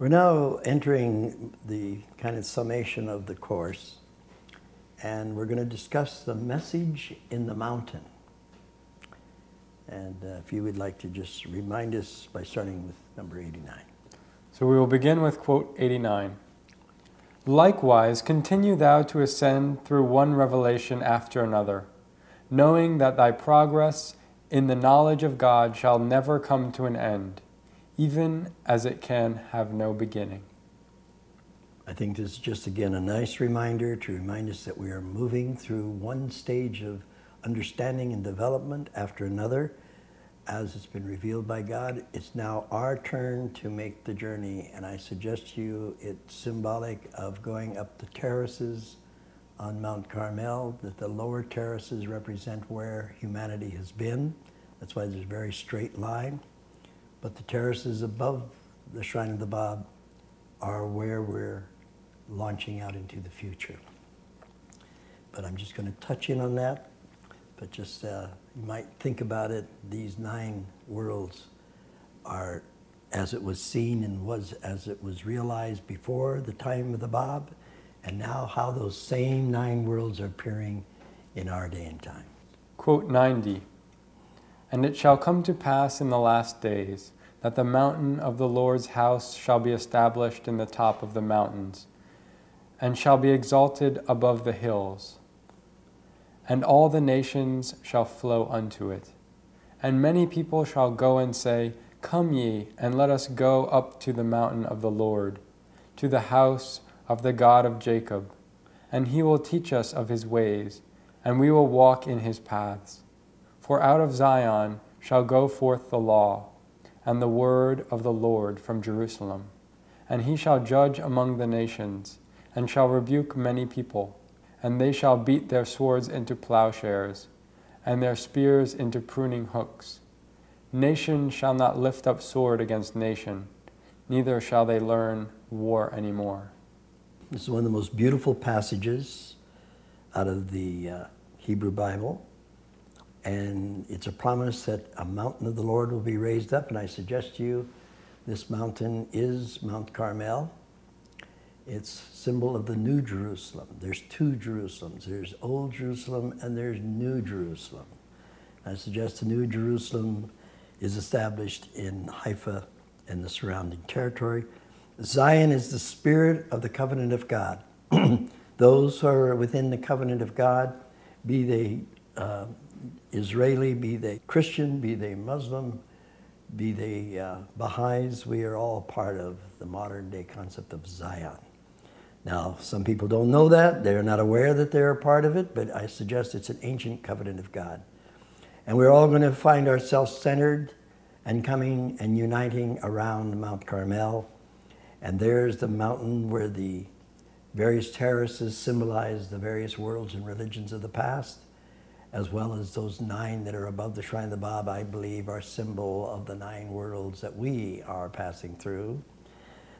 We're now entering the kind of summation of the course, and we're going to discuss the message in the mountain. And if you would like to just remind us by starting with number 89. So we will begin with quote 89. Likewise, continue thou to ascend through one revelation after another, knowing that thy progress in the knowledge of God shall never come to an end, even as it can have no beginning. I think this is just again a nice reminder to remind us that we are moving through one stage of understanding and development after another. As it's been revealed by God, it's now our turn to make the journey, and I suggest to you it's symbolic of going up the terraces on Mount Carmel, that the lower terraces represent where humanity has been. That's why there's a very straight line. But the terraces above the Shrine of the Bab are where we're launching out into the future. But I'm just going to touch in on that. But just, you might think about it, these 9 worlds are as it was seen and as it was realized before the time of the Bab, and now how those same 9 worlds are appearing in our day and time. Quote 90. And it shall come to pass in the last days that the mountain of the Lord's house shall be established in the top of the mountains, and shall be exalted above the hills. And all the nations shall flow unto it. And many people shall go and say, Come ye, and let us go up to the mountain of the Lord, to the house of the God of Jacob. And he will teach us of his ways, and we will walk in his paths. For out of Zion shall go forth the law, and the word of the Lord from Jerusalem. And he shall judge among the nations, and shall rebuke many people. And they shall beat their swords into plowshares, and their spears into pruning hooks. Nation shall not lift up sword against nation, neither shall they learn war anymore. This is one of the most beautiful passages out of the Hebrew Bible. And it's a promise that a mountain of the Lord will be raised up. And I suggest to you, this mountain is Mount Carmel. It's a symbol of the New Jerusalem. There's 2 Jerusalems. There's Old Jerusalem and there's New Jerusalem. I suggest the New Jerusalem is established in Haifa and the surrounding territory. Zion is the spirit of the covenant of God. Those who are within the covenant of God, be they Israeli, be they Christian, be they Muslim, be they Baha'is, we are all part of the modern day concept of Zion. Now, some people don't know that. They're not aware that they're a part of it, but I suggest it's an ancient covenant of God. And we're all going to find ourselves centered and coming and uniting around Mount Carmel. And there's the mountain where the various terraces symbolize the various worlds and religions of the past, as well as those 9 that are above the Shrine of the Bab, I believe, are symbol of the 9 worlds that we are passing through.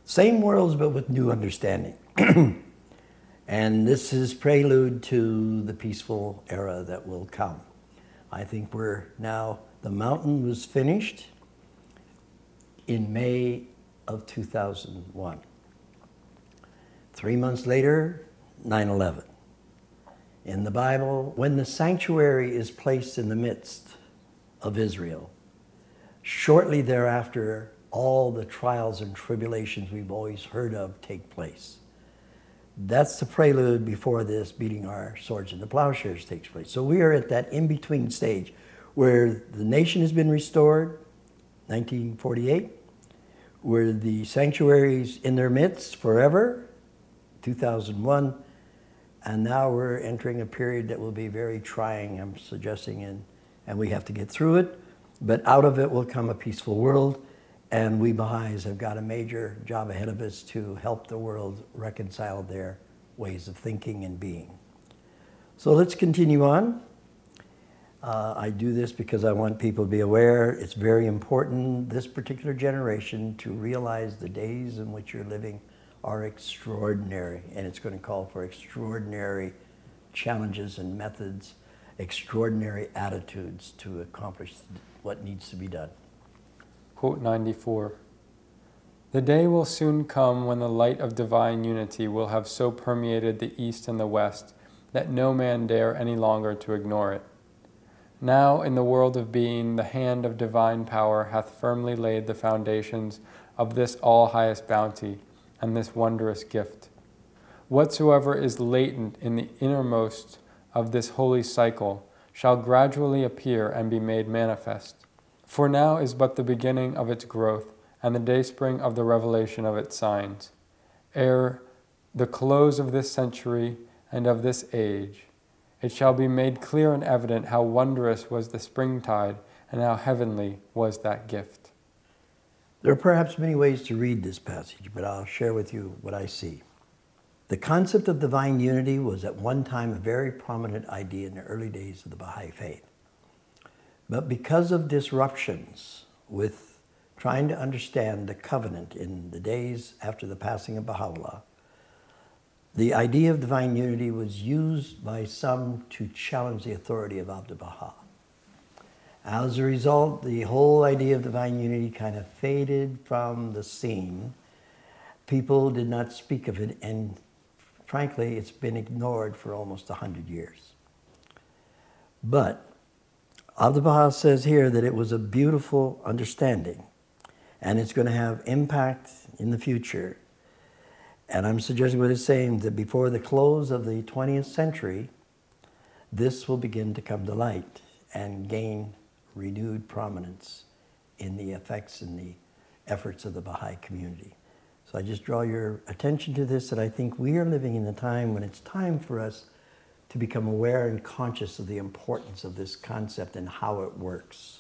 Same worlds, but with new understanding. And this is prelude to the peaceful era that will come. I think the mountain was finished in May of 2001. 3 months later, 9/11. In the Bible, when the sanctuary is placed in the midst of Israel, shortly thereafter, all the trials and tribulations we've always heard of take place. That's the prelude before this beating our swords into plowshares takes place. So we are at that in-between stage where the nation has been restored, 1948, where the sanctuary's in their midst forever, 2001, and now we're entering a period that will be very trying, I'm suggesting, and we have to get through it, but out of it will come a peaceful world. And we Baha'is have got a major job ahead of us to help the world reconcile their ways of thinking and being. So let's continue on. I do this because I want people to be aware. It's very important, this particular generation, to realize the days in which you're living are extraordinary. And it's going to call for extraordinary challenges and methods, extraordinary attitudes to accomplish what needs to be done. Quote 94. The day will soon come when the light of divine unity will have so permeated the East and the West that no man dare any longer to ignore it. Now in the world of being, the hand of divine power hath firmly laid the foundations of this all-highest bounty and this wondrous gift. Whatsoever is latent in the innermost of this holy cycle shall gradually appear and be made manifest. For now is but the beginning of its growth, and the dayspring of the revelation of its signs. Ere the close of this century and of this age, it shall be made clear and evident how wondrous was the springtide and how heavenly was that gift. There are perhaps many ways to read this passage, but I'll share with you what I see. The concept of divine unity was at one time a very prominent idea in the early days of the Baha'i faith. But because of disruptions with trying to understand the covenant in the days after the passing of Baha'u'llah, the idea of divine unity was used by some to challenge the authority of Abdu'l-Baha. As a result, the whole idea of divine unity kind of faded from the scene. People did not speak of it, and frankly, it's been ignored for almost 100 years. But Abdu'l-Baha says here that it was a beautiful understanding, and it's going to have impact in the future. And I'm suggesting what it's saying, that before the close of the 20th century, this will begin to come to light and gain renewed prominence in the effects and the efforts of the Baha'i community. So I just draw your attention to this, that I think we are living in a time when it's time for us to become aware and conscious of the importance of this concept and how it works.